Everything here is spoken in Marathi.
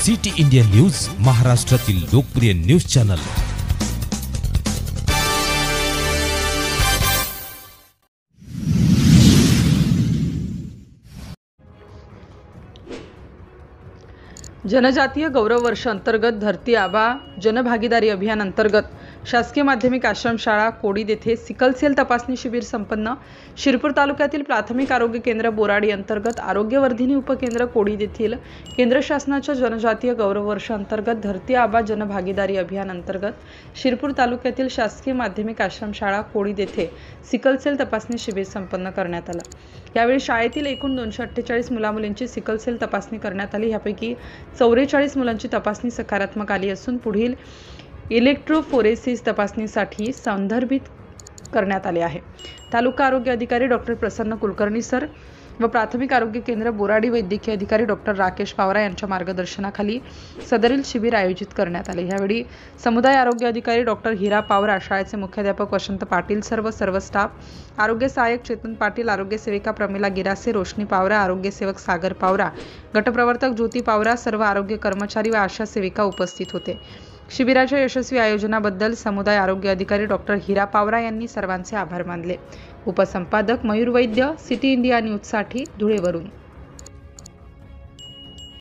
सिटी इंडिया न्यूज, महाराष्ट्रातील लोकप्रिय न्यूज चॅनल। जनजातीय गौरव वर्ष अंतर्गत धरती आबा जनभागीदारी अभियान अंतर्गत शासकीय माध्यमिक आश्रमशाळा कोडीद येथे सिकलसेल तपासणी शिबिर संपन्न। शिरपूर तालुक्यातील प्राथमिक आरोग्य केंद्र बोराडी अंतर्गत आरोग्यवर्धिनी उपकेंद्र कोडीद येथील केंद्र शासनाच्या जनजातीय गौरव वर्ष अंतर्गत धरती आबा जनभागीदारी अभियान अंतर्गत शिरपूर तालुक्यातील शासकीय माध्यमिक आश्रमशाळा कोडीद येथे सिकलसेल तपासणी शिबिर संपन्न करण्यात आला। यावेळी शाळेतील एकूण 248 मुलामुलींची सिकलसेल तपासणी करण्यात आली। यापैकी 44 मुलांची तपासणी सकारात्मक आली असून पुढील इलेक्ट्रोफोरेसिस तपासणीसाठी संदर्भित करण्यात आले आहे। तालुका आरोग्य अधिकारी डॉक्टर प्रसन्न कुलकर्णी सर व प्राथमिक आरोग्य केंद्र बोराडी वैद्यकीय अधिकारी डॉक्टर राकेश पावरा यांच्या मार्गदर्शनाखाली सदरील शिबिर आयोजित करण्यात आले। यावेळी समुदाय आरोग्य अधिकारी डॉक्टर हिरा पावरा, शाळेचे मुख्याध्यापक वसंत पाटील सर्व स्टाफ, आरोग्य सहाय्यक चेतन पाटील, आरोग्य सेविका प्रमिला गिरासे, रोशनी पावरा, आरोग्य सेवक सागर पावरा, गटप्रवर्तक ज्योती पावरा, सर्व आरोग्य कर्मचारी व आशा सेविका उपस्थित होते। शिबिराच्या यशस्वी आयोजनाबद्दल समुदाय आरोग्य अधिकारी डॉक्टर हिरा पावरा यांनी सर्वांचे आभार मानले। उपसंपादक मयूर वैद्य, सिटी इंडिया न्यूजसाठी धुळेवरून।